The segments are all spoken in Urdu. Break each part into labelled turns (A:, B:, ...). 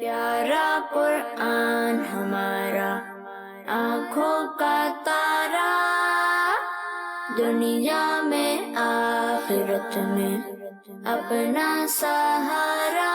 A: پیارا قرآن ہمارا آنکھوں کا تارا، دنیا میں آخرت میں اپنا سہارا۔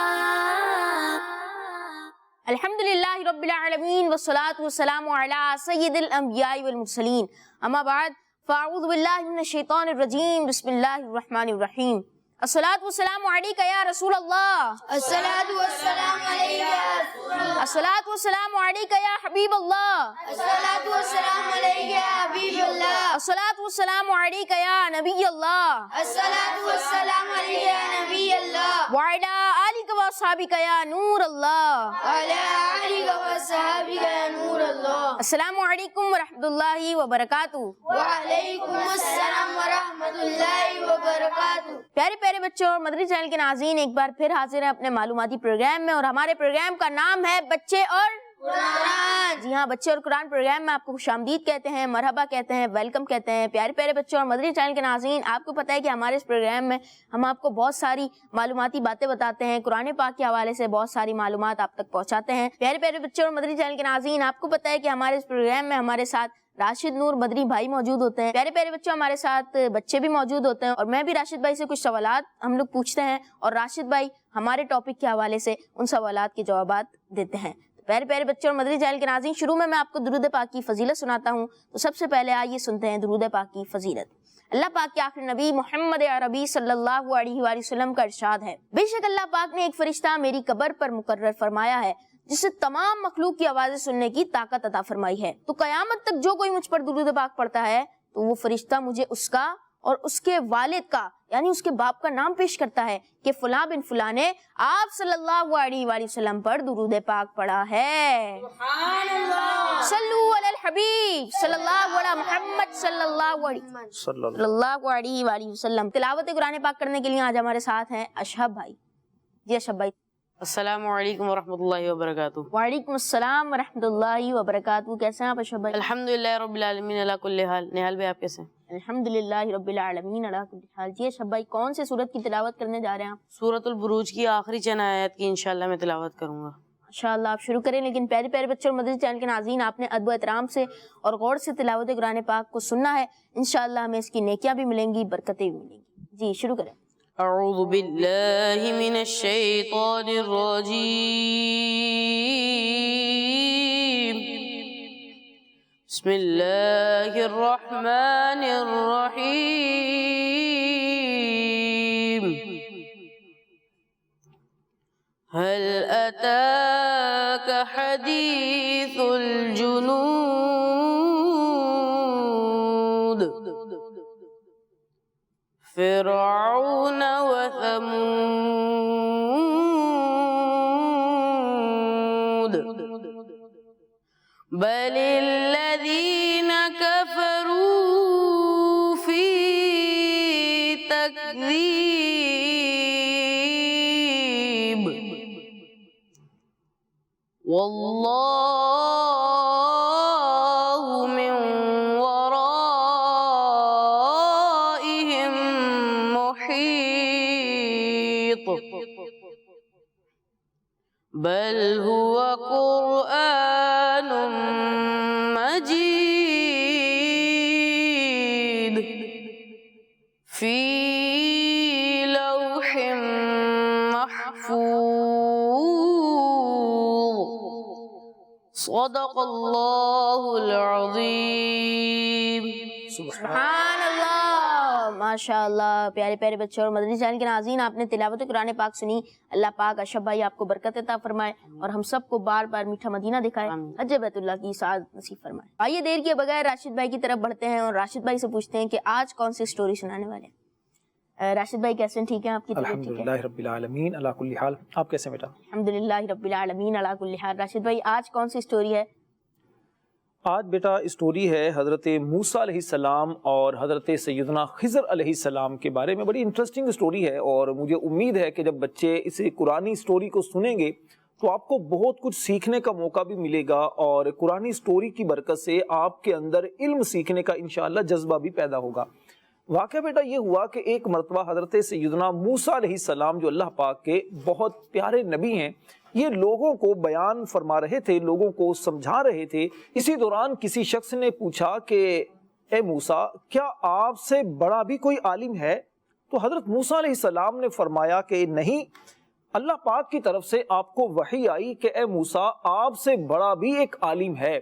B: الحمدللہ رب العالمین والصلاة والسلام علی سید الانبیاء والمرسلین، اما بعد فاعوذ باللہ من الشیطان الرجیم، بسم اللہ الرحمن الرحیم۔ الصلاة والسلام علیکہ یا رسول اللہ،
A: الصلاۃ والسلام علیکہ یا رسول اللہ،
B: الصلاة والسلام علیکہ یا حبیب اللہ،
A: الصلاۃ والسلام علیکہ یا حبیب اللہ،
B: الصلاة والسلام علیکہ یا نبی اللہ،
A: الصلاۃ والسلام علیکہ یا نبی اللہ،
B: وعلی آلک و اصحابک یا نور اللہ،
A: وعلی آلہ وصحبہ یا نور اللہ۔
B: السلام علیکم ورحمۃ اللہ وبرکاتہ۔
A: وعلیکم السلام ورحمۃ اللہ وبرکاتہ۔
B: پیارے پیارے بچوں اور مدنی چینل کے ناظرین، ایک بار پھر حاضر ہیں اپنے معلوماتی پروگرام میں، اور ہمارے پروگرام کا نام ہے بچے اور
A: قرآن۔
B: جی ہاں، بچے اور قرآن پروگرام میں آپ کو خوش آمدید کہتے ہیں، مرحبا کہتے ہیں، ویلکم کہتے ہیں۔ پیارے پیارے بچوں اور مدنی چینل کے ناظرین، آپ کو پتہ ہے کہ ہمارے اس پروگرام میں ہم آپ کو بہت ساری معلوماتی باتیں بتاتے ہیں، قرآن پاک کے حوالے سے بہت ساری معلومات آپ تک پہنچاتے ہیں۔ پیارے پیارے بچوں اور مدنی چینل کے ناظرین، آپ کو پتہ ہے کہ ہمارے اس پروگرام میں ہمارے ساتھ راشد نور مدنی بھائی موجود ہوتے ہیں۔ پیارے پیارے بچوں، ہمارے ساتھ بچے بھی موجود ہوتے ہیں، اور میں بھی راشد بھائی سے کچھ سوالات ہم لوگ پوچھتے ہیں، اور راشد بھائی ہمارے ٹاپک کے حوالے سے ان سوالات کے جوابات دیتے ہیں۔ پیارے پیارے بچوں اور مدنی چینل کے ناظرین، شروع میں آپ کو درود پاک کی فضیلت سناتا ہوں، تو سب سے پہلے آئیے سنتے ہیں درود پاک کی فضیلت۔ اللہ پاک کے آخری نبی محمد عربی صلی اللہ علیہ وآلہ وسلم کا ارشاد ہے، بے شک اللہ پاک نے ایک فرشتہ میری قبر پر مقرر فرمایا ہے جسے تمام مخلوق کی آوازیں سننے کی طاقت عطا فرمائی ہے، تو قیامت تک جو کوئی مجھ پر درود پاک پڑھتا ہے تو وہ فرشتہ مجھے اس کا اور اس کے والد کا یعنی اس کے باپ کا نام پیش کرتا ہے کہ فلاں بن فلاں نے آپ صلی اللہ علیہ وآلہ وسلم پر درود پاک پڑھا ہے۔
A: سبحان اللہ۔
B: صلو علی الحبیب صلی اللہ علی محمد صلی اللہ علیہ وآلہ وسلم۔ تلاوت قرآن پاک کرنے کے لیے آج ہمارے ساتھ ہیں اشہب بھائی۔ جی اشہب بھائی۔
C: السلام علیکم ورحمۃ اللہ وبرکاتہ۔
B: وعلیکم السلام ورحمۃ اللہ وبرکاتہ۔ کیسے ہیں آپ اشہب بھائی؟
C: الحمدللہ رب العالمین علی کل حال۔ نہال بھائی آپ کیسے ہیں؟
B: الحمدللہ رب العالمین علی کل حال۔ جی اشہب بھائی، کون سے سورت کی تلاوت کرنے جا رہے ہیں آپ؟
C: سورۃ البروج کی آخری چند آیات کی انشاءاللہ میں تلاوت کروں گا۔
B: ماشاءاللہ، آپ شروع کریں، لیکن پیارے پیارے بچوں اور مدنی چینل کے ناظرین، آپ نے ادب و احترام سے اور غور سے تلاوت قرآن پاک کو سننا ہے، انشاءاللہ ہمیں اس کی نیکیاں بھی ملیں گی، برکتیں بھی ملیں گی۔ جی شروع کریں۔
C: اعوذ باللہ من الشیطان الرجیم، بسم اللہ الرحمن الرحیم۔ هل أتاك حديث الجنود فرعون وثمود بل الذين كفروا في تكذيب والله من ورائهم محيط بل هو قرآن مجيد في لوح محفوظ صدق اللہ العظیم۔
B: سبحان اللہ، ماشاءاللہ۔ پیارے پیارے بچوں اور مدنی چینل کے ناظرین، آپ نے تلاوت قرآن پاک سنی۔ اللہ پاک اشرف بھائی آپ کو برکت عطا فرمائے اور ہم سب کو بار بار میٹھا مدینہ دکھائے، حج بیت اللہ کی سعادت نصیب فرمائے۔ آئیے دیر کیے بغیر راشد بھائی کی طرف بڑھتے ہیں اور راشد بھائی سے پوچھتے ہیں کہ آج کون سی سٹوری سنانے والے ہیں۔ راشد بھائی کیسے ہیں؟ ٹھیک ہیں؟ آپ کی طبیعت ٹھیک ہے؟
D: الحمدللہ رب العالمین علی کل حال۔ آپ کیسے بیٹا؟
B: الحمدللہ رب العالمین علی کل حال۔ راشد بھائی آج کون سی سٹوری ہے؟
D: آج بیٹا اسٹوری ہے حضرت موسیٰ علیہ السلام اور حضرت سیدنا خضر علیہ السلام کے بارے میں۔ بڑی انٹرسٹنگ اسٹوری ہے، اور مجھے امید ہے کہ جب بچے اس قرآنی اسٹوری کو سنیں گے تو آپ کو بہت کچھ سیکھنے کا موقع بھی ملے گا، اور قرآنی اسٹوری کی برکت سے آپ کے اندر علم سیکھنے کا انشاءاللہ جذبہ بھی پیدا ہوگا۔ واقعہ بیٹا یہ ہوا کہ ایک مرتبہ حضرت سیدنا موسیٰ علیہ السلام جو اللہ پاک کے بہت پیارے نبی ہیں، یہ لوگوں کو بیان فرما رہے تھے، لوگوں کو سمجھا رہے تھے۔ اسی دوران کسی شخص نے پوچھا کہ اے موسیٰ، کیا آپ سے بڑا بھی کوئی عالم ہے؟ تو حضرت موسیٰ علیہ السلام نے فرمایا کہ نہیں، اللہ پاک کی طرف سے آپ کو وحی آئی کہ اے موسیٰ، آپ سے بڑا بھی ایک عالم ہے۔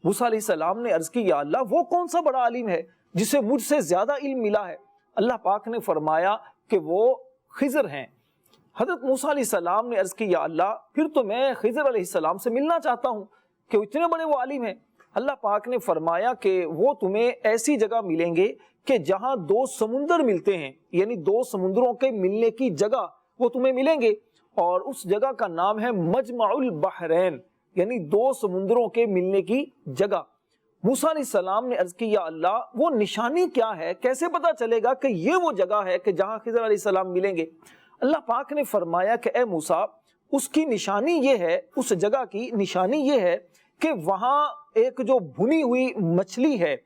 D: موسیٰ علیہ السلام نے عرض کی، یا اللہ، وہ کون سا بڑا عالم ہے جسے مجھ سے زیادہ علم ملا ہے؟ اللہ پاک نے فرمایا کہ وہ خضر ہیں۔ حضرت موسیٰ علیہ السلام نے عرض کی، یا اللہ، پھر تو میں خضر علیہ السلام سے ملنا چاہتا ہوں کہ اتنے بڑے وہ عالم ہیں۔ اللہ پاک نے فرمایا کہ وہ تمہیں ایسی جگہ ملیں گے کہ جہاں دو سمندر ملتے ہیں، یعنی دو سمندروں کے ملنے کی جگہ وہ تمہیں ملیں گے، اور اس جگہ کا نام ہے مجمع البحرین، یعنی دو سمندروں کے ملنے کی جگہ۔ موسیٰ علیہ السلام نے عرض کی، یا اللہ، وہ نشانی کیا ہے؟ کیسے پتا چلے گا کہ یہ وہ جگہ ہے کہ جہاں خضر علیہ السلام ملیں گے؟ اللہ پاک نے فرمایا کہ اے موسیٰ، اس کی نشانی یہ ہے، اس جگہ کی نشانی یہ ہے کہ وہاں ایک جو بھنی ہوئی مچھلی ہے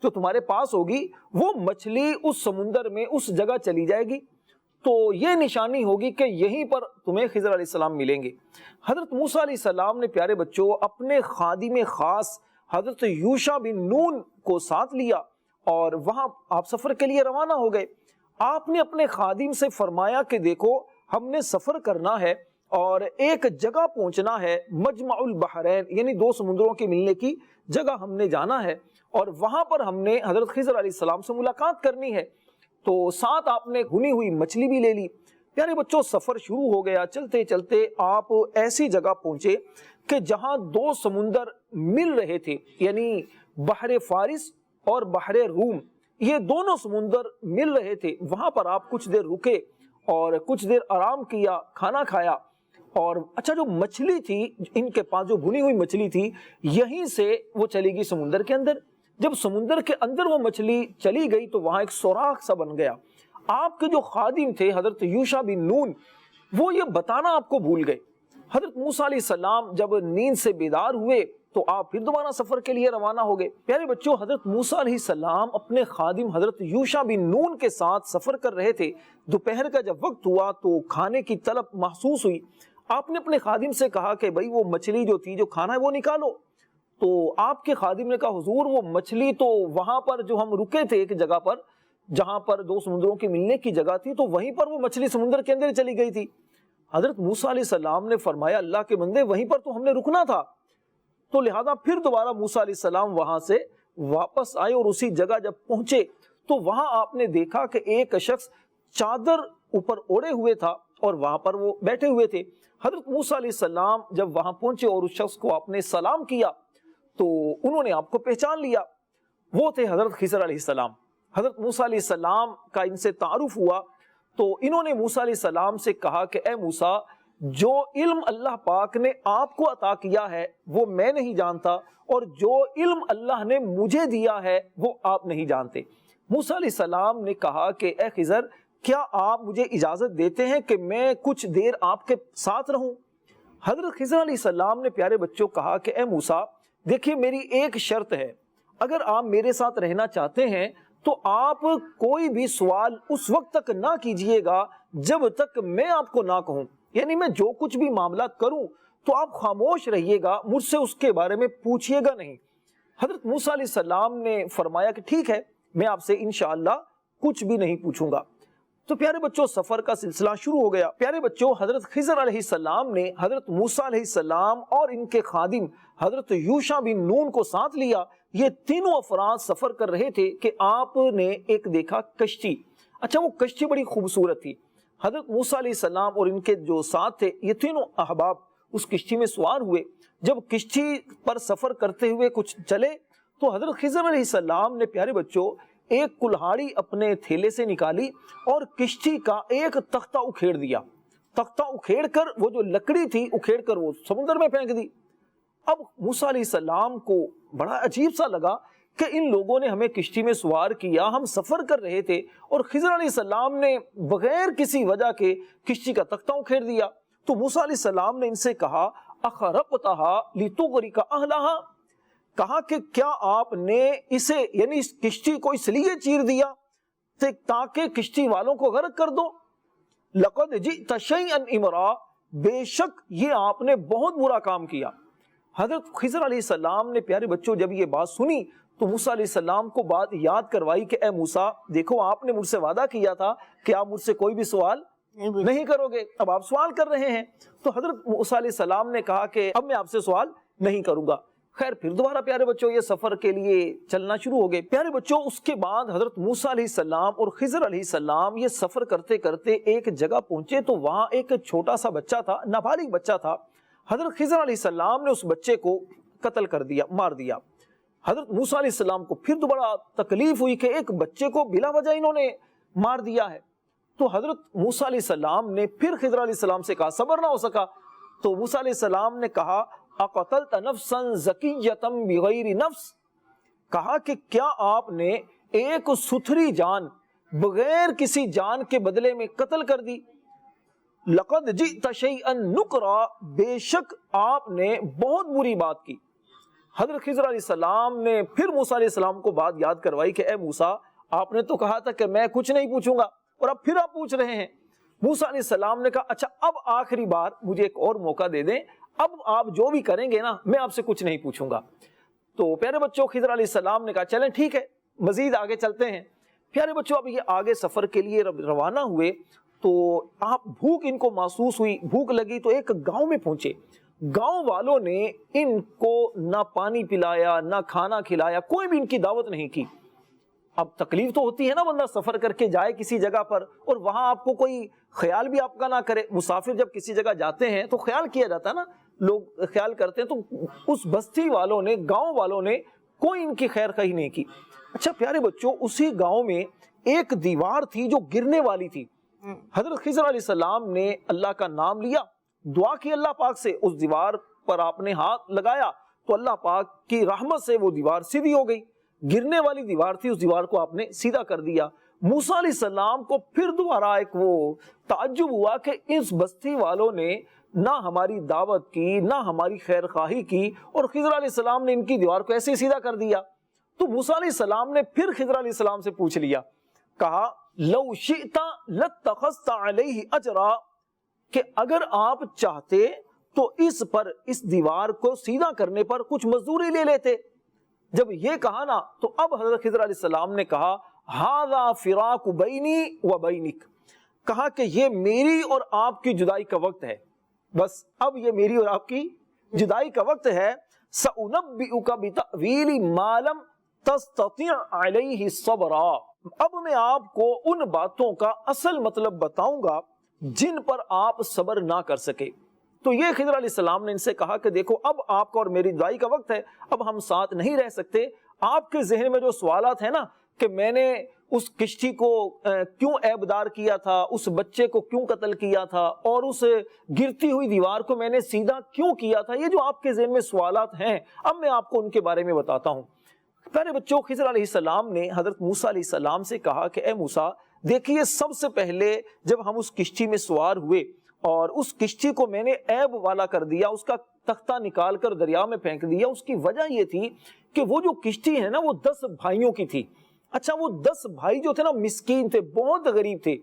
D: جو تمہارے پاس ہوگی، وہ مچھلی اس سمندر میں اس جگہ چلی جائے گی، تو یہ نشانی ہوگی کہ یہیں پر تمہیں خضر علیہ السلام ملیں گے۔ حضرت موسیٰ علیہ السلام نے پیارے بچوں اپنے خادم خاص حضرت یوشع بن نون کو ساتھ لیا اور وہاں آپ سفر کے لیے روانہ ہو گئے۔ آپ نے اپنے خادم سے فرمایا کہ دیکھو، ہم نے سفر کرنا ہے اور ایک جگہ پہنچنا ہے، مجمع البحرین، یعنی دو سمندروں کے ملنے کی جگہ ہم نے جانا ہے، اور وہاں پر ہم نے حضرت خضر علیہ السلام سے ملاقات کرنی ہے۔ تو ساتھ آپ نے بھنی ہوئی مچھلی بھی لے لی۔ پیارے بچوں، سفر شروع ہو گیا۔ چلتے چلتے آپ ایسی جگہ پہنچے کہ جہاں دو سمندر مل رہے تھے، یعنی بحر فارس اور بحر روم، یہ دونوں سمندر مل رہے تھے۔ وہاں پر آپ کچھ دیر رکے اور کچھ دیر آرام کیا، کھانا کھایا، اور اچھا جو مچھلی تھی ان کے پاس، جو بھنی ہوئی مچھلی تھی، یہیں سے وہ چلی گئی سمندر کے اندر۔ جب سمندر کے اندر وہ مچھلی چلی گئی تو وہاں ایک سوراخ سا بن گیا۔ آپ کے جو خادم تھے حضرت یوشع بن نون، وہ یہ بتانا آپ کو بھول گئے۔ حضرت موسیٰ علیہ السلام جب نیند سے بیدار ہوئے تو آپ پھر دوبارہ سفر کے لیے روانہ ہو گئے۔ پیارے بچوں، حضرت موسیٰ علیہ السلام اپنے خادم حضرت یوشع بن نون کے ساتھ سفر کر رہے تھے۔ دوپہر کا جب وقت ہوا تو کھانے کی طلب محسوس ہوئی۔ آپ نے اپنے خادم سے کہا کہ بھائی وہ مچھلی جو تھی، جو کھانا ہے، وہ نکالو۔ تو آپ کے خادم نے کہا، حضور، وہ مچھلی تو وہاں پر جو ہم رکے تھے ایک جگہ پر، جہاں پر دو سمندروں کے ملنے کی جگہ تھی، تو وہیں پر وہ مچھلی سمندر کے اندر چلی گئی تھی۔ حضرت موسیٰ علیہ السلام نے فرمایا، اللہ کے بندے، وہیں پر تو ہم نے رکنا تھا۔ تو لہذا پھر دوبارہ موسیٰ علیہ السلام وہاں سے واپس آئے، اور اسی جگہ جب پہنچے تو وہاں آپ نے دیکھا کہ ایک شخص چادر اوپر اوڑے ہوئے تھا اور وہاں پر وہ بیٹھے ہوئے تھے۔ حضرت موسیٰ علیہ السلام جب وہاں پہنچے اور اس شخص کو آپ نے سلام کیا تو انہوں نے آپ کو پہچان لیا، وہ تھے حضرت خضر علیہ السلام۔ حضرت موسیٰ علیہ السلام کا ان سے تعارف ہوا تو انہوں نے موسیٰ علیہ السلام سے کہا کہ اے موسیٰ، جو علم اللہ پاک نے آپ کو عطا کیا ہے وہ میں نہیں جانتا، اور جو علم اللہ نے مجھے دیا ہے وہ آپ نہیں جانتے۔ موسیٰ علیہ السلام نے کہا کہ اے خضر، کیا آپ مجھے اجازت دیتے ہیں کہ میں کچھ دیر آپ کے ساتھ رہوں؟ حضرت خضر علیہ السلام نے پیارے بچوں کہا کہ اے موسیٰ، دیکھیے میری ایک شرط ہے، اگر آپ میرے ساتھ رہنا چاہتے ہیں تو آپ کوئی بھی سوال اس وقت تک نہ کیجئے گا جب تک میں آپ کو نہ کہوں، یعنی میں جو کچھ بھی معاملہ کروں تو آپ خاموش رہیے گا، مجھ سے اس کے بارے میں پوچھئے گا نہیں۔ حضرت موسیٰ علیہ السلام نے فرمایا کہ ٹھیک ہے، میں آپ سے انشاءاللہ کچھ بھی نہیں پوچھوں گا۔ تو پیارے بچوں، سفر کا سلسلہ شروع ہو گیا۔ پیارے بچوں، حضرت خضر علیہ السلام نے حضرت موسیٰ علیہ السلام اور ان کے خادم حضرت یوشع بن نون کو ساتھ لیا۔ یہ تینوں افراد سفر کر رہے تھے کہ آپ نے ایک دیکھا کشتی۔ اچھا، وہ کشتی بڑی خوبصورت تھی۔ حضرت موسیٰ علیہ السلام اور ان کے جو ساتھ تھے، یہ تینوں احباب اس کشتی میں سوار ہوئے۔ جب کشتی پر سفر کرتے ہوئے کچھ چلے تو حضرت خضر علیہ السلام نے پیارے بچوں ایک کلہاڑی اپنے تھیلے سے نکالی اور کشتی کا ایک تختہ اکھیڑ دیا۔ تختہ اکھیڑ کر، وہ جو لکڑی تھی اکھیڑ کر وہ سمندر میں پھینک دی۔ اب موسیٰ علیہ السلام کو بڑا عجیب سا لگا کہ ان لوگوں نے ہمیں کشتی میں سوار کیا، ہم سفر کر رہے تھے، اور خضر علیہ السلام نے بغیر کسی وجہ کے کشتی کا تختہ اکھیڑ دیا۔ تو موسیٰ علیہ السلام نے ان سے کہا، اخرقتها لتغرق اہلها، کہا کہ کیا آپ نے اسے، یعنی اس کشتی کو اس لیے چیر دیا تاکہ کشتی والوں کو غرق کر دو. لقد جئت شیئا امرا، بے شک یہ آپ نے بہت برا کام کیا. حضرت خضر علیہ السلام نے پیارے بچوں جب یہ بات سنی تو موسیٰ علیہ السلام کو بات یاد کروائی کہ اے موسیٰ دیکھو آپ نے مجھ سے وعدہ کیا تھا کہ آپ مجھ سے کوئی بھی سوال نہیں کرو گے، اب آپ سوال کر رہے ہیں. تو حضرت موسیٰ علیہ السلام نے کہا کہ اب میں آپ سے سوال نہیں کروں گا. خیر پھر دوبارہ پیارے بچوں یہ سفر کے لیے چلنا شروع ہو گئے. پیارے بچوں اس کے بعد حضرت موسیٰ علیہ السلام اور خضر علیہ السلام یہ سفر کرتے کرتے ایک جگہ پہنچے تو وہاں ایک چھوٹا سا بچہ تھا، نابالغ بچہ تھا. حضرت خضر علیہ السلام نے اس بچے کو قتل کر دیا، مار دیا. حضرت موسیٰ علیہ السلام کو پھر دوبارہ تکلیف ہوئی کہ ایک بچے کو بلا وجہ انہوں نے مار دیا ہے. تو حضرت موسیٰ علیہ السلام نے پھر خضر علیہ السلام سے کہا، صبر نہ ہو سکا تو موسیٰ علیہ السلام نے کہا اقتلت نفسا زکیۃ بغیر نفس، کہا کہ کیا آپ نے ایک ستھری جان بغیر کسی جان کے بدلے میں قتل کر دی. لقد جئت شیئا نکرا، بے شک آپ نے بہت بری بات کی. حضرت خضر علیہ السلام نے پھر موسیٰ علیہ السلام کو بات یاد کروائی کہ اے موسیٰ آپ نے تو کہا تھا کہ میں کچھ نہیں پوچھوں گا اور اب پھر آپ پوچھ رہے ہیں. موسیٰ علیہ السلام نے کہا اچھا اب آخری بار مجھے ایک اور موقع دے دیں، اب آپ جو بھی کریں گے نا میں آپ سے کچھ نہیں پوچھوں گا. تو پیارے بچوں خضر علیہ السلام نے کہا چلیں ٹھیک ہے مزید آگے چلتے ہیں. پیارے بچوں اب یہ آگے سفر کے لیے روانہ ہوئے تو آپ بھوک ان کو محسوس ہوئی، بھوک لگی تو ایک گاؤں میں پہنچے. گاؤں والوں نے ان کو نہ پانی پلایا نہ کھانا کھلایا، کوئی بھی ان کی دعوت نہیں کی. اب تکلیف تو ہوتی ہے نا بندہ سفر کر کے جائے کسی جگہ پر اور وہاں آپ کو کوئی خیال بھی آپ کا نہ کرے. مسافر جب کسی جگہ جاتے ہیں تو خیال کیا جاتا ہے نا، لوگ خیال کرتے ہیں. تو اس بستی والوں نے، گاؤں والوں نے کوئی ان کی خیر خواہی نہیں کی. اچھا پیارے بچوں اسی گاؤں میں ایک دیوار تھی جو گرنے والی تھی. حضرت خضر علیہ السلام نے اللہ کا نام لیا، دعا کی اللہ پاک سے، اس دیوار پر آپ نے ہاتھ لگایا تو اللہ پاک کی رحمت سے وہ دیوار سیدھی ہو گئی. گرنے والی دیوار تھی، اس دیوار کو آپ نے سیدھا کر دیا. موسیٰ علیہ السلام کو پھر دوبارہ ایک وہ تعجب ہوا کہ اس بستی والوں نے نہ ہماری دعوت کی نہ ہماری خیر خواہی کی اور خضر علیہ السلام نے ان کی دیوار کو ایسے سیدھا کر دیا. تو موسیٰ علیہ السلام نے پھر خضر علیہ السلام سے پوچھ لیا، کہا لو شئت لاتخذت علیہ اجرا، کہ اگر آپ چاہتے تو اس پر، اس دیوار کو سیدھا کرنے پر کچھ مزدوری لے لیتے. جب یہ کہا نا تو اب حضرت خضر علیہ السلام نے کہا ھذا فراق بینی و بینک، کہا کہ یہ میری اور آپ کی جدائی کا وقت ہے، بس اب یہ میری اور آپ کی جدائی کا وقت ہے. سأنبئک بتأویل ما لم تستطع علیہ صبرا، اب میں آپ کو ان باتوں کا اصل مطلب بتاؤں گا جن پر آپ صبر نہ کر سکے. تو یہ خضر علیہ السلام نے ان سے کہا کہ دیکھو اب آپ کا اور میری جدائی کا وقت ہے، اب ہم ساتھ نہیں رہ سکتے. آپ کے ذہن میں جو سوالات ہیں نا کہ میں نے اس کشتی کو کیوں عیبدار کیا تھا، اس بچے کو کیوں قتل کیا تھا اور اس گرتی ہوئی دیوار کو میں نے سیدھا کیوں کیا تھا، یہ جو آپ کے ذہن میں سوالات ہیں اب میں آپ کو ان کے بارے میں بتاتا ہوں. پیارے بچوں خضر علیہ السلام نے حضرت موسیٰ علیہ السلام سے کہا کہ اے موسیٰ دیکھیے سب سے پہلے جب ہم اس کشتی میں سوار ہوئے اور اس کشتی کو میں نے عیب والا کر دیا، اس کا تختہ نکال کر دریا میں پھینک دیا، اس کی وجہ یہ تھی کہ وہ جو کشتی ہے نا وہ 10 بھائیوں کی تھی. اچھا وہ 10 بھائی جو تھے نا مسکین تھے، بہت غریب تھے.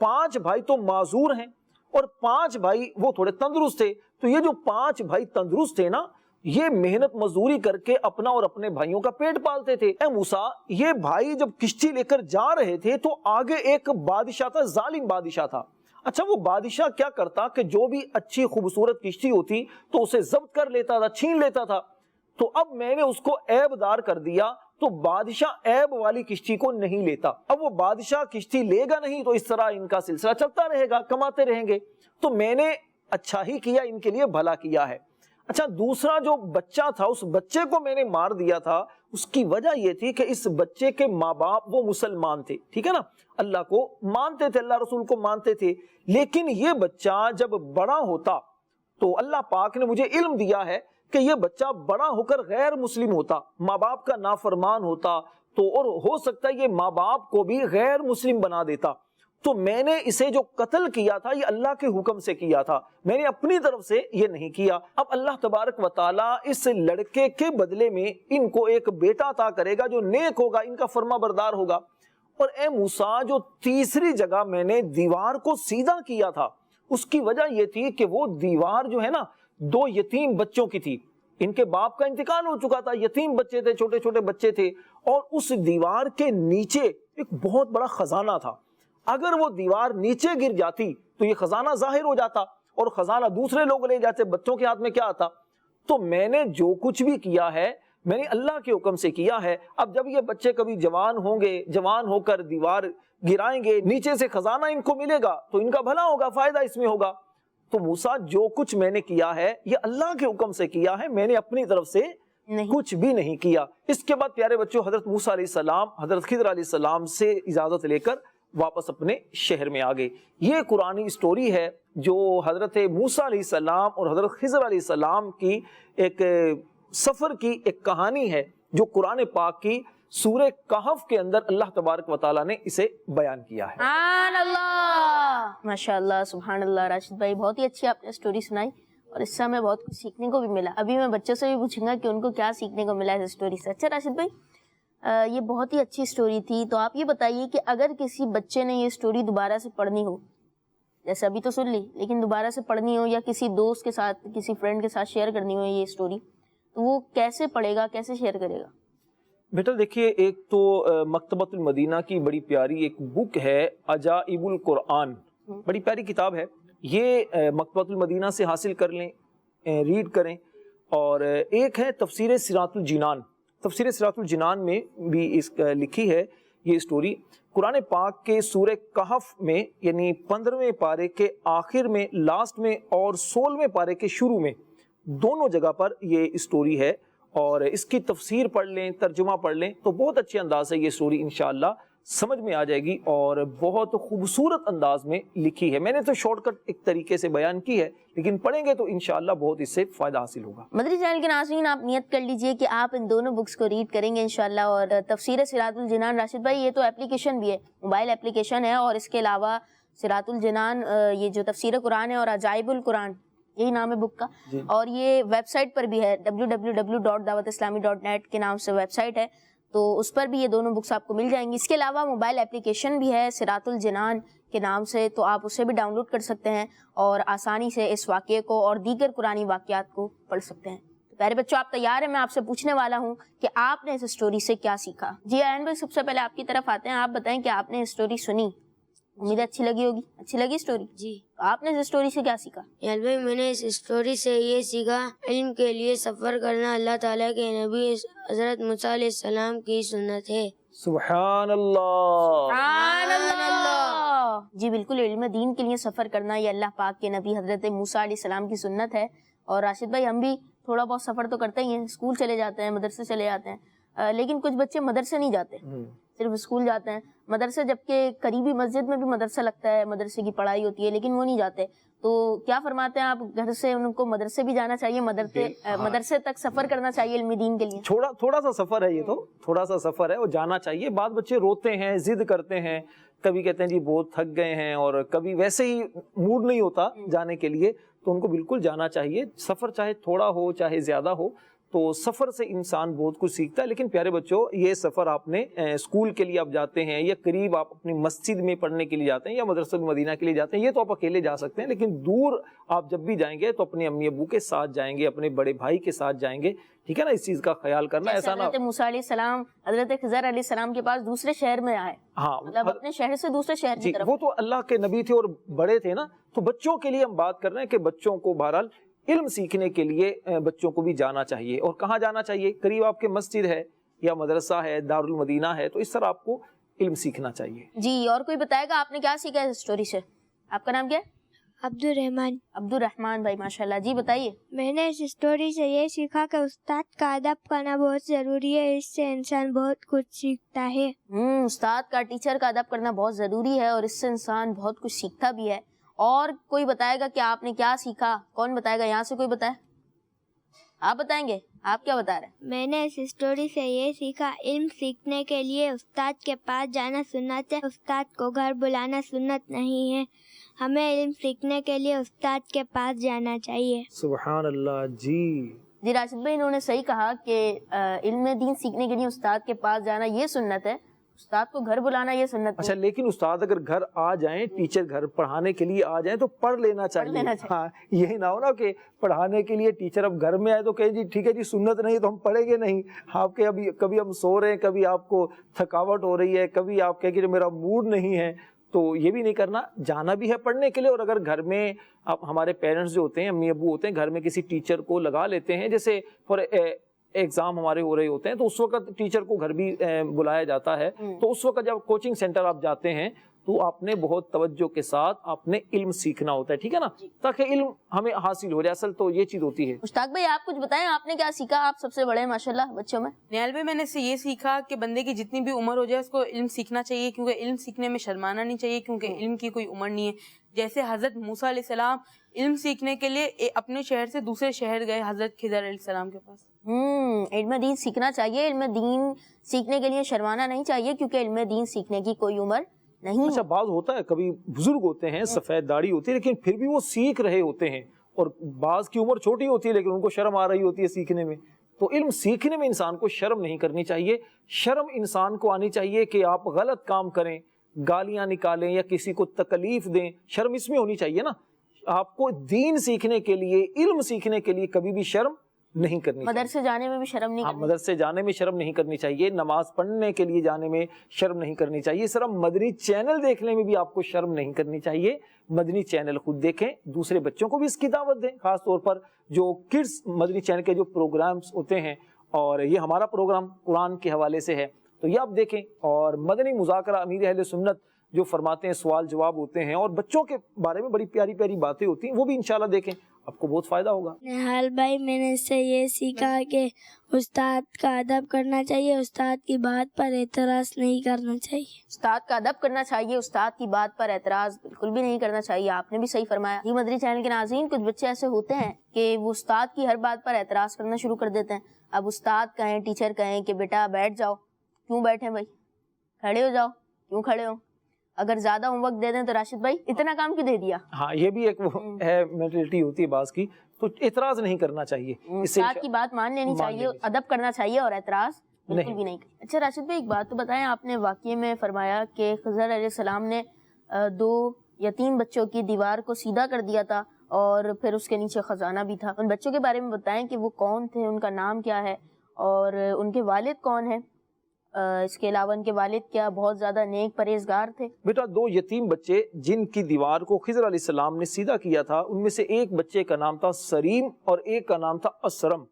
D: 5 بھائی تو معذور ہیں اور 5 بھائی وہ تھوڑے تندرست تھے. تو یہ جو 5 بھائی تندرست تھے نا یہ محنت مزدوری کر کے اپنا اور اپنے بھائیوں کا پیٹ پالتے تھے. اے موسیٰ یہ بھائی جب کشتی لے کر جا رہے تھے تو آگے ایک بادشاہ تھا، ظالم بادشاہ تھا. اچھا وہ بادشاہ کیا کرتا کہ جو بھی اچھی خوبصورت کشتی ہوتی تو اسے ضبط کر لیتا تھا، چھین لیتا تھا. تو اب میں نے اس کو عیب دار کر دیا تو بادشاہ عیب والی کشتی کو نہیں لیتا. اب وہ بادشاہ کشتی لے گا نہیں تو اس طرح ان کا سلسلہ چلتا رہے گا، کماتے رہیں گے. تو میں نے اچھا ہی کیا، ان کے لیے بھلا کیا ہے. اچھا دوسرا جو بچہ تھا اس بچے کو میں نے مار دیا تھا، اس کی وجہ یہ تھی کہ اس بچے کے ماں باپ وہ مسلمان تھے، ٹھیک ہے نا، اللہ کو مانتے تھے، اللہ رسول کو مانتے تھے. لیکن یہ بچہ جب بڑا ہوتا تو اللہ پاک نے مجھے علم دیا ہے کہ یہ بچہ بڑا ہو کر غیر مسلم ہوتا، ماں باپ کا نافرمان ہوتا تو اور ہو سکتا ہے یہ ماں باپ کو بھی غیر مسلم بنا دیتا. تو میں نے اسے جو قتل کیا تھا یہ اللہ کے حکم سے کیا تھا، میں نے اپنی طرف سے یہ نہیں کیا. اب اللہ تبارک و تعالیٰ اس لڑکے کے بدلے میں ان کو ایک بیٹا عطا کرے گا جو نیک ہوگا، ان کا فرما بردار ہوگا. اور اے موسیٰ جو تیسری جگہ میں نے دیوار کو سیدھا کیا تھا اس کی وجہ یہ تھی کہ وہ دیوار جو ہے نا 2 یتیم بچوں کی تھی، ان کے باپ کا انتقال ہو چکا تھا، یتیم بچے تھے، چھوٹے چھوٹے بچے تھے، اور اس دیوار کے نیچے ایک بہت بڑا خزانہ تھا. اگر وہ دیوار نیچے گر جاتی تو یہ خزانہ ظاہر ہو جاتا اور خزانہ دوسرے لوگ لے جاتے، بچوں کے ہاتھ میں کیا آتا. تو میں نے جو کچھ بھی کیا ہے میں نے اللہ کے حکم سے کیا ہے. اب جب یہ بچے کبھی جوان ہوں گے، جوان ہو کر دیوار گرائیں گے، نیچے سے خزانہ ان کو ملے گا تو ان کا بھلا ہوگا، فائدہ اس میں ہوگا. تو موسیٰ جو کچھ میں نے کیا ہے یہ اللہ کے حکم سے کیا ہے، میں نے اپنی طرف سے کچھ بھی نہیں کیا. اس کے بعد پیارے بچوں حضرت موسیٰ علیہ السلام حضرت خضر علیہ السلام سے اجازت لے کر واپس اپنے شہر میں آگئے. یہ قرآنی سٹوری ہے جو حضرت موسیٰ علیہ السلام اور حضرت خضر علیہ السلام کی ایک سفر کی ایک کہانی ہے جو قرآن پاک کی سورہ کہف کے اندر اللہ تبارک و تعالیٰ نے اسے بیان کیا ہے.
B: سبحان اللہ، ماشاءاللہ، سبحان اللہ. راشد بھائی بہت ہی اچھی آپ نے سٹوری سنائی اور اس سے ہمیں بہت کچھ سیکھنے کو بھی ملا. ابھی میں بچوں سے بھی پوچھوں گا کہ ان کو کیا سیکھنے کو ملا اس سٹوری سے. اچھا راشد بھائی، یہ بہت ہی اچھی سٹوری تھی، تو آپ یہ بتائیے کہ اگر کسی بچے نے یہ سٹوری دوبارہ سے پڑھنی ہو، جیسے ابھی تو سن لی لیکن دوبارہ سے پڑھنی ہو یا کسی دوست کے ساتھ کسی فرینڈ کے ساتھ شیئر کرنی ہو یہ سٹوری، تو وہ کیسے پڑھے گا، کیسے شیئر کرے گا؟
D: بیٹا دیکھیے، ایک تو مکتبۃ المدینہ کی بڑی پیاری ایک بک ہے عجائب القرآن، بڑی پیاری کتاب ہے. یہ مکتبۃ المدینہ سے حاصل کر لیں، ریڈ کریں. اور ایک ہے تفسیر صراط الجنان. تفسیر صراط الجنان میں بھی اس لکھی ہے یہ سٹوری. قرآن پاک کے سورہ کہف میں یعنی 15ویں پارے کے آخر میں، لاسٹ میں، اور 16ویں پارے کے شروع میں، دونوں جگہ پر یہ سٹوری ہے. اور اس کی تفسیر پڑھ لیں، ترجمہ پڑھ لیں تو بہت اچھے انداز سے یہ سٹوری انشاءاللہ سمجھ میں آ جائے گی اور بہت خوبصورت انداز میں لکھی ہے. میں نے تو شارٹ کٹ ایک طریقے سے بیان کی ہے لیکن پڑھیں گے تو انشاءاللہ بہت اس سے فائدہ حاصل ہوگا.
B: مدری چینل کے ناظرین، آپ نیت کر لیجئے کہ آپ ان دونوں بکس کو ریڈ کریں گے انشاءاللہ. اور تفسیر صراط الجنان، راشد بھائی یہ تو اپلیکیشن بھی ہے، موبائل اپلیکیشن ہے، اور اس کے علاوہ صراط الجنان یہ جو تفسیر قرآن ہے اور عجائب القرآن یہی نام ہے بک کا، اور یہ ویب سائٹ پر بھی ہے www.dawatislami.net کے نام سے ویب سائٹ ہے، تو اس پر بھی یہ دونوں بکس آپ کو مل جائیں گی. اس کے علاوہ موبائل اپلیکیشن بھی ہے صراط الجنان کے نام سے، تو آپ اسے بھی ڈاؤن لوڈ کر سکتے ہیں اور آسانی سے اس واقعے کو اور دیگر قرآنی واقعات کو پڑھ سکتے ہیں. تو پیارے بچوں آپ تیار ہیں؟ میں آپ سے پوچھنے والا ہوں کہ آپ نے اس سٹوری سے کیا سیکھا. جی ایان بھائی، سب سے پہلے آپ کی طرف آتے ہیں. آپ بتائیں کہ آپ نے یہ سٹوری سنی، امید اچھی لگی ہوگی. اچھی لگی سٹوری؟
A: جی.
B: آپ نے اس سٹوری سے کیا سیکھا؟
A: یار بھائی، میں نے اس سٹوری سے یہ سیکھا علم کے لیے سفر کرنا اللہ تعالیٰ کے نبی حضرت موسیٰ علیہ السلام کی سنت ہے.
D: سبحان اللہ،
B: سبحان اللہ. جی بالکل، علم دین کے لیے سفر کرنا یہ اللہ پاک کے نبی حضرت موسیٰ علیہ السلام کی سنت ہے. اور راشد بھائی، ہم بھی تھوڑا بہت سفر تو کرتے ہی ہیں، اسکول چلے جاتے ہیں، مدرسے چلے جاتے ہیں، لیکن کچھ بچے مدرسے نہیں جاتے، صرف اسکول جاتے ہیں. مدرسے جبکہ قریبی مسجد میں بھی مدرسہ لگتا ہے، مدرسے کی پڑھائی ہوتی ہے، لیکن وہ نہیں جاتے. تو کیا فرماتے ہیں آپ؟ گھر سے ان کو مدرسے بھی جانا چاہیے، مدرسے تک سفر کرنا چاہیے علم دین کے لیے؟
D: تھوڑا سا سفر ہے، یہ تو تھوڑا سا سفر ہے، وہ جانا چاہیے. بعض بچے روتے ہیں، ضد کرتے ہیں، کبھی کہتے ہیں جی بہت تھک گئے ہیں، اور کبھی ویسے ہی موڈ نہیں ہوتا جانے کے لیے، تو ان کو بالکل جانا چاہیے. سفر چاہے تھوڑا ہو چاہے زیادہ ہو، تو سفر سے انسان بہت کچھ سیکھتا ہے. لیکن پیارے بچوں، یہ سفر آپ نے اسکول کے لیے آپ جاتے ہیں یا قریب آپ اپنی مسجد میں پڑھنے کے لیے جاتے ہیں یا مدرسہ المدینہ کے لیے جاتے ہیں، یہ تو آپ اکیلے جا سکتے ہیں. لیکن دور آپ جب بھی جائیں گے تو اپنے امی ابو کے ساتھ جائیں گے، اپنے بڑے بھائی کے ساتھ جائیں گے، ٹھیک ہے نا؟ اس چیز کا خیال کرنا. ایسا نہ
B: حضرت موسیٰ علیہ السلام حضرت خضر علیہ السلام کے پاس دوسرے شہر میں آئے،
D: ہاں،
B: مطلب اپنے شہر سے دوسرے شہر کی طرف.
D: وہ تو اللہ کے نبی تھے اور بڑے تھے نا. تو بچوں کے لیے ہم بات کر رہے ہیں کہ بچوں کو بہرحال علم سیکھنے کے لیے بچوں کو بھی جانا چاہیے. اور کہاں جانا چاہیے؟ قریب آپ کے مسجد ہے یا مدرسہ ہے، دارالمدینہ ہے، تو اس طرح آپ کو علم سیکھنا چاہیے.
B: جی، اور کوئی بتائے گا آپ نے کیا سیکھا اس سٹوری سے؟ آپ کا نام کیا ہے؟
A: عبدالرحمن.
B: عبدالرحمن بھائی، ماشاءاللہ. جی بتائیے.
A: میں نے اس سٹوری سے یہ سیکھا کہ استاد کا ادب کرنا بہت ضروری ہے، اس سے انسان بہت کچھ سیکھتا ہے.
B: استاد کا، ٹیچر کا ادب کرنا بہت ضروری ہے اور اس سے انسان بہت کچھ سیکھتا بھی ہے. اور کوئی بتائے گا کہ آپ نے کیا سیکھا؟ کون بتائے گا؟ یہاں سے کوئی بتائے؟ آپ بتائیں گے؟ آپ کیا بتا رہے ہیں؟
A: میں نے اس سٹوری سے یہ سیکھا علم سیکھنے کے لیے استاد کے پاس جانا سنت ہے، استاد کو گھر بلانا سنت نہیں ہے. ہمیں علم سیکھنے کے لیے استاد کے پاس جانا چاہیے.
D: سبحان اللہ. جی
B: راشد بھائی، انہوں نے صحیح کہا کہ علم دین سیکھنے کے لیے استاد کے پاس جانا یہ سنت ہے، استاد کو گھر بلانا یہ سنت
D: اچھا لیکن استاد اگر گھر آ جائیں، ٹیچر گھر پڑھانے کے لیے آ جائیں تو پڑھ لینا چاہیے. ہاں یہی نہ ہو نا کہ پڑھانے کے لیے ٹیچر اب گھر میں آئے تو کہیں جی ٹھیک ہے جی سنت نہیں تو ہم پڑھیں گے نہیں. آپ کے ابھی کبھی ہم سو رہے ہیں، کبھی آپ کو تھکاوٹ ہو رہی ہے، کبھی آپ کہیں کہ میرا موڈ نہیں ہے، تو یہ بھی نہیں کرنا. جانا بھی ہے پڑھنے کے لیے، اور اگر گھر میں اب ہمارے پیرنٹس جو ہوتے ہیں، امی ابو ہوتے ہیں، گھر میں کسی ٹیچر کو لگا لیتے ہیں، جیسے فار ایگزام ہمارے ہو رہے ہوتے ہیں تو اس وقت ٹیچر کو گھر بھی بلایا جاتا ہے. تو اس وقت جب کوچنگ سینٹر آپ جاتے ہیں تو آپ نے بہت توجہ کے ساتھ آپ نے علم سیکھنا ہوتا ہے، ٹھیک ہے نا، تاکہ علم ہمیں حاصل ہو جائے. اصل تو یہ چیز ہوتی ہے.
B: مشتاق بھائی آپ کچھ بتائیں، آپ نے کیا سیکھا؟ آپ سب سے بڑے ہیں ماشاءاللہ بچوں میں.
C: نیال بھائی میں نے اس سے یہ سیکھا کہ بندے کی جتنی بھی عمر ہو جائے اس کو علم سیکھنا چاہیے، کیونکہ علم سیکھنے میں شرمانا نہیں چاہیے، کیونکہ علم کی کوئی عمر نہیں ہے. جیسے حضرت موسیٰ علیہ السلام علم سیکھنے کے لیے اپنے شہر سے دوسرے شہر گئے حضرت خضر علیہ السلام کے پاس.
B: علم دین سیکھنا چاہیے، علم دین سیکھنے کے لیے شرمانا نہیں چاہیے، کیونکہ علم دین سیکھنے کی کوئی عمر نہیں.
D: اچھا بعض ہوتا ہے کبھی بزرگ ہوتے ہیں، سفید داڑھی ہوتی ہے، لیکن پھر بھی وہ سیکھ رہے ہوتے ہیں، اور بعض کی عمر چھوٹی ہوتی ہے لیکن ان کو شرم آ رہی ہوتی ہے سیکھنے میں. تو علم سیکھنے میں انسان کو شرم نہیں کرنی چاہیے. شرم انسان کو آنی چاہیے کہ آپ غلط کام کریں، گالیاں نکالیں یا کسی کو تکلیف دیں، شرم اس میں ہونی چاہیے نا. آپ کو دین سیکھنے کے لیے، علم سیکھنے کے لیے کبھی بھی شرم نہیں کرنی.
B: مدرسے جانے میں بھی شرم نہیں کرنی.
D: مدرسے جانے میں شرم نہیں کرنی چاہیے، نماز پڑھنے کے لیے جانے میں شرم نہیں کرنی چاہیے، صرف مدنی چینل دیکھنے میں بھی آپ کو شرم نہیں کرنی چاہیے. مدنی چینل خود دیکھیں، دوسرے بچوں کو بھی اس کی دعوت دیں، خاص طور پر جو کڈز مدنی چینل کے جو پروگرامز ہوتے ہیں، اور یہ ہمارا پروگرام قرآن کے حوالے سے ہے تو یہ آپ دیکھیں. اور مدنی مذاکرہ امیر اہل سنت جو فرماتے ہیں، سوال جواب ہوتے ہیں اور بچوں کے بارے میں بڑی پیاری پیاری باتیں ہوتی ہیں، وہ بھی انشاءاللہ دیکھیں، آپ کو بہت فائدہ ہوگا.
A: نہال بھائی میں نے اس سے یہ سیکھا کہ استاد کا ادب کرنا چاہیے، استاد کی بات پر اعتراض نہیں کرنا چاہیے.
B: استاد کا ادب کرنا چاہیے، استاد کی بات پر اعتراض بالکل بھی نہیں کرنا چاہیے. آپ نے بھی صحیح فرمایا. یہ مدنی چینل کے ناظرین، کچھ بچے ایسے ہوتے ہیں کہ وہ استاد کی ہر بات پر اعتراض کرنا شروع کر دیتے ہیں. اب استاد کہیں، ٹیچر کہیں کہ بیٹا بیٹھ جاؤ، کیوں بیٹھیں بھائی، کھڑے ہو جاؤ، کیوں کھڑے ہو. اگر زیادہ ہوم ورک دے دیں تو راشد بھائی اتنا کام کیوں دے دیا. ہاں
D: یہ بھی ایک ہے مینٹلٹی ہوتی ہے بعض کی، تو اعتراض نہیں کرنا چاہیے،
B: استاد کی بات مان لینی چاہیے، ادب کرنا چاہیے اور اعتراض بالکل بھی نہیں. اچھا راشد بھائی ایک بات تو بتائیں، آپ نے واقعے میں فرمایا کہ خضر علیہ السلام نے 2 یتیم بچوں کی دیوار کو سیدھا کر دیا تھا اور پھر اس کے نیچے خزانہ بھی تھا. ان بچوں کے بارے میں بتائیں کہ وہ کون تھے، ان کا نام کیا ہے اور ان کے والد کون ہیں. اس کے علاوہ ان کے والد کیا بہت زیادہ نیک پرہیزگار تھے.
D: بیٹا 2 یتیم بچے جن کی دیوار کو خضر علیہ السلام نے سیدھا کیا تھا، ان میں سے ایک بچے کا نام تھا سریم اور ایک کا نام تھا اسرم.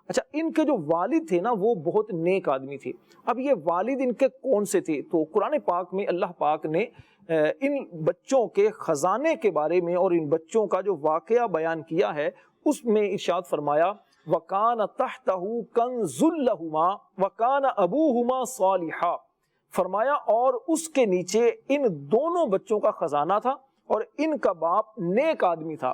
D: اچھا ان کے جو والد تھے نا وہ بہت نیک آدمی تھے. اب یہ والد ان کے کون سے تھے؟ تو قرآن پاک میں اللہ پاک نے ان بچوں کے خزانے کے بارے میں اور ان بچوں کا جو واقعہ بیان کیا ہے اس میں ارشاد فرمایا وَكَانَ تَحْتَهُ كَنْزٌ لَهُمَا وَكَانَ أَبُوهُمَا صَالِحًا. فرمایا اور اس کے نیچے ان دونوں بچوں کا خزانہ تھا اور ان کا باپ نیک آدمی تھا.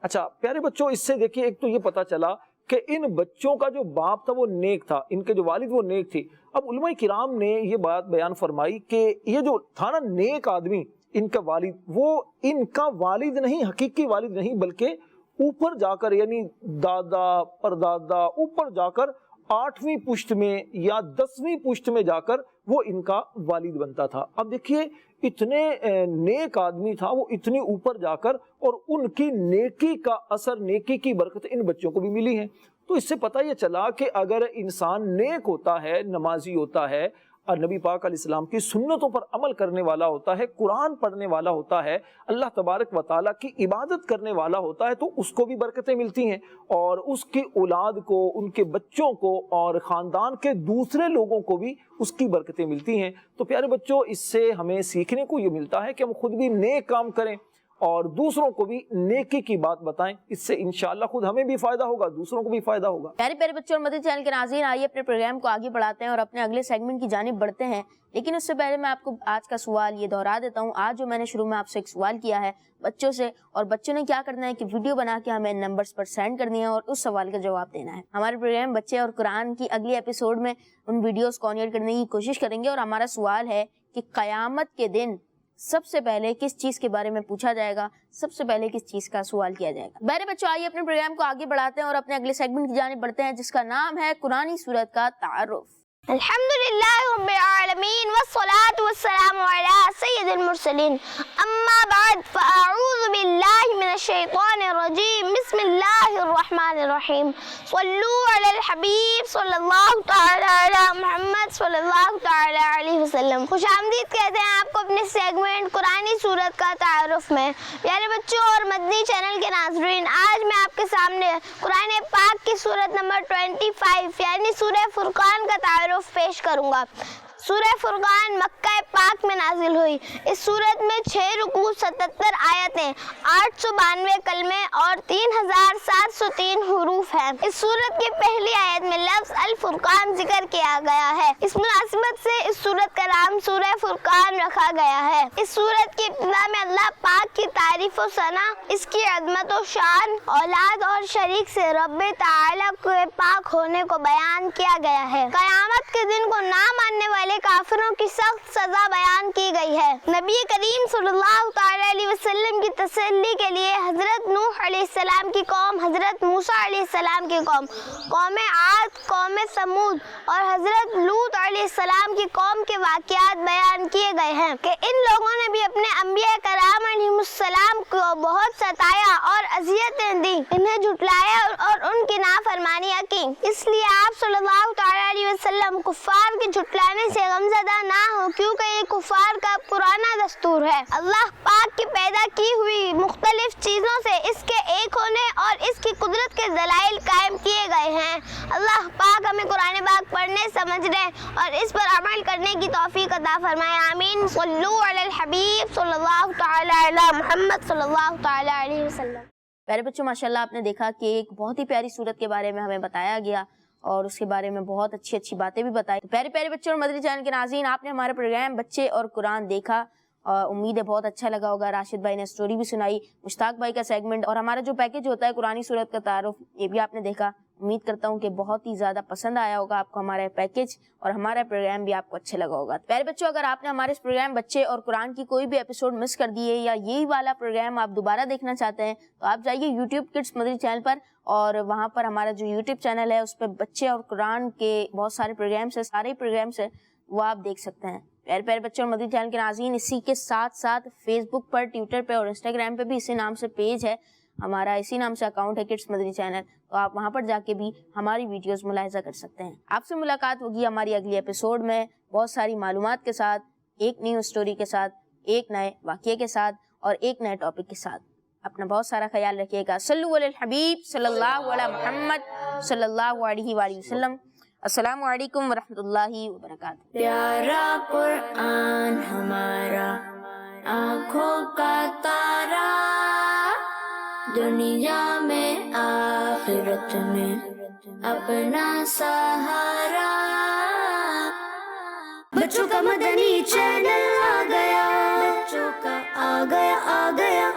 D: اچھا پیارے بچوں، اس سے دیکھیے ایک تو یہ پتا چلا کہ ان بچوں کا جو باپ تھا وہ نیک تھا، ان کے جو والد وہ نیک تھے. اب علماء کرام نے یہ بات بیان فرمائی کہ یہ جو تھا نا نیک آدمی، ان کا والد، وہ ان کا والد نہیں، حقیقی والد نہیں، بلکہ اوپر جا کر یعنی دادا پردادا اوپر جا کر 8ویں پشت میں یا 10ویں پشت میں جا کر وہ ان کا والد بنتا تھا. اب دیکھیے اتنے نیک آدمی تھا وہ، اتنی اوپر جا کر، اور ان کی نیکی کا اثر، نیکی کی برکت ان بچوں کو بھی ملی ہے. تو اس سے پتہ یہ چلا کہ اگر انسان نیک ہوتا ہے، نمازی ہوتا ہے اور نبی پاک علیہ السلام کی سنتوں پر عمل کرنے والا ہوتا ہے، قرآن پڑھنے والا ہوتا ہے، اللہ تبارک و تعالیٰ کی عبادت کرنے والا ہوتا ہے، تو اس کو بھی برکتیں ملتی ہیں اور اس کی اولاد کو، ان کے بچوں کو اور خاندان کے دوسرے لوگوں کو بھی اس کی برکتیں ملتی ہیں. تو پیارے بچوں، اس سے ہمیں سیکھنے کو یہ ملتا ہے کہ ہم خود بھی نیک کام کریں اور دوسروں کو بھی نیکی کی بات بتائیں. اس سے انشاءاللہ خود ہمیں بھی فائدہ ہوگا، دوسروں کو بھی فائدہ ہوگا.
B: پیارے پیارے بچوں اور مدنی چینل کے ناظرین، آئیے اپنے پروگرام کو آگے بڑھاتے ہیں اور اپنے اگلے سیگمنٹ کی جانب بڑھتے ہیں. لیکن اس سے پہلے میں آپ کو آج کا سوال یہ دہرا دیتا ہوں. آج جو میں نے شروع میں آپ سے ایک سوال کیا ہے بچوں سے، اور بچوں نے کیا کرنا ہے کہ ویڈیو بنا کے ہمیں نمبرز پر سینڈ کرنی ہے اور اس سوال کا جواب دینا ہے. ہمارے پروگرام بچے اور قرآن کی اگلی ایپیسوڈ میں ان ویڈیوز کو آن ایئر کرنے کی کوشش کریں گے. اور ہمارا سوال ہے کہ قیامت کے دن سب سے پہلے کس چیز کے بارے میں پوچھا جائے گا، سب سے پہلے کس چیز کا سوال کیا جائے گا. میرے بچوں، آئیے اپنے پروگرام کو آگے بڑھاتے ہیں اور اپنے اگلے سیگمنٹ کی جانب بڑھتے ہیں جس کا نام ہے قرآنی سورت کا تعارف.
A: الحمد للہ رب العالمین والصلاة والسلام علی سید المرسلین اما بعد فاعوذ باللہ من الشیطان الرجیم بسم اللہ الرحمن الرحیم صلو علی الحبیب صلی اللہ تعالی علی محمد صلی اللہ تعالی علیہ وسلم. خوش آمدید کہتے ہیں آپ کو اپنے سیگمنٹ قرآنی سورت کا تعارف میں. پیارے بچوں اور مدنی چینل کے ناظرین، آج میں آپ کے سامنے قرآن پاک کی سورت نمبر 25 یعنی سورہ فرقان کا تعارف پیش کروں گا. سورہ فرقان مکہ پاک میں نازل ہوئی. اس سورت میں 6 رکوع، 77 آیتیں، 892 کلمے اور 3703 حروف ہیں. اس سورت کی پہلی آیت میں لفظ الفرقان ذکر کیا گیا ہے. اس مناسبت سے اس سورت کا نام سورہ فرقان رکھا گیا ہے. اس سورت کی ابتدا میں اللہ پاک کی تعریف و ثنا، اس کی عظمت و شان، اولاد اور شریک سے رب تعالی کے پاک ہونے کو بیان کیا گیا ہے. قیامت کے دن کو نہ ماننے والے کافروں کی سخت سزا بیان کی گئی ہے. نبی کریم صلی اللہ تعالی علیہ وسلم کی تسلی کے لیے حضرت نوح علیہ السلام کی قوم، حضرت موسیٰ علیہ السلام کی قوم، قوم عاد، قوم ثمود اور حضرت لوط علیہ السلام کی قوم کے واقعات بیان کیے گئے ہیں کہ ان لوگوں نے بھی اپنے انبیاء کرام علیہ السلام کو بہت ستایا اور اذیتیں دی، انہیں جھٹلایا اور ان کی نافرمانیاں کی. اس لیے آپ صلی اللہ تعالی علیہ وسلم کفار کے جھٹلانے سے غمزدہ نہ ہو، کیونکہ یہ کفار کا پرانا دستور ہے. اللہ پاک کی پیدا کی ہوئی مختلف چیزوں سے اس کے ایک ہونے اور اس کی قدرت کے دلائل قائم کیے گئے ہیں. اللہ پاک ہمیں قرآن پاک پڑھنے، سمجھنے اور اس پر عمل کرنے کی توفیق عطا فرمائے. آمین. صلو علی الحبیب صلی اللہ تعالی علی محمد صلی اللہ تعالی علیہ وسلم.
B: پیارے بچوں، ماشاءاللہ آپ نے دیکھا کہ ایک بہت ہی پیاری صورت کے بارے میں ہمیں بتایا گیا اور اس کے بارے میں بہت اچھی باتیں بھی بتائی. تو پیارے پیارے بچوں اور مدنی چینل کے ناظرین، آپ نے ہمارا پروگرام بچے اور قرآن دیکھا، امید ہے بہت اچھا لگا ہوگا. راشد بھائی نے سٹوری بھی سنائی، مشتاق بھائی کا سیگمنٹ اور ہمارا جو پیکج ہوتا ہے قرآنی صورت کا تعارف، یہ بھی آپ نے دیکھا. امید کرتا ہوں کہ بہت ہی زیادہ پسند آیا ہوگا آپ کو ہمارا پیکج اور ہمارا پروگرام بھی آپ کو اچھا لگا ہوگا. پیارے بچوں، اگر آپ نے ہمارے اس پروگرام بچے اور قرآن کی کوئی بھی ایپیسوڈ مس کر دیے یا یہی والا پروگرام آپ دوبارہ دیکھنا چاہتے ہیں تو آپ جائیے یوٹیوب کڈس مدنی چینل پر اور وہاں پر ہمارا جو یوٹیوب چینل ہے اس پہ بچے اور قرآن کے بہت سارے پروگرامس ہیں، سارے پروگرامس ہیں وہ آپ دیکھ سکتے ہیں. پیارے پیارے بچوں اور مدنی چینل کے ناظرین، اسی کے ساتھ ساتھ فیس بک پر، ٹویٹر پہ اور انسٹاگرام پہ بھی اسی نام سے پیج ہے ہمارا، اسی نام سے اکاؤنٹ ہے کڈس مدنی چینل، تو آپ وہاں پر جا کے بھی ہماری ویڈیوز ملاحظہ کر سکتے ہیں. آپ سے ملاقات ہوگی ہماری اگلی ایپیسوڈ میں بہت ساری معلومات کے ساتھ، ایک نیو سٹوری کے ساتھ، ایک نئے واقعے کے ساتھ اور ایک نئے ٹاپک کے ساتھ. اپنا بہت سارا خیال رکھیے گا. صلو علی الحبیب صلی اللہ علی محمد صلی اللہ علیہ وآلہ وسلم. السلام علیکم ورحمۃ اللہ وبرکاتہ.
E: پیارا قرآن ہمارا آنکھوں کا تارا، دنیا میں آخرت میں اپنا سہارا. بچوں کا مدنی چینل آ گیا، بچوں کا آ گیا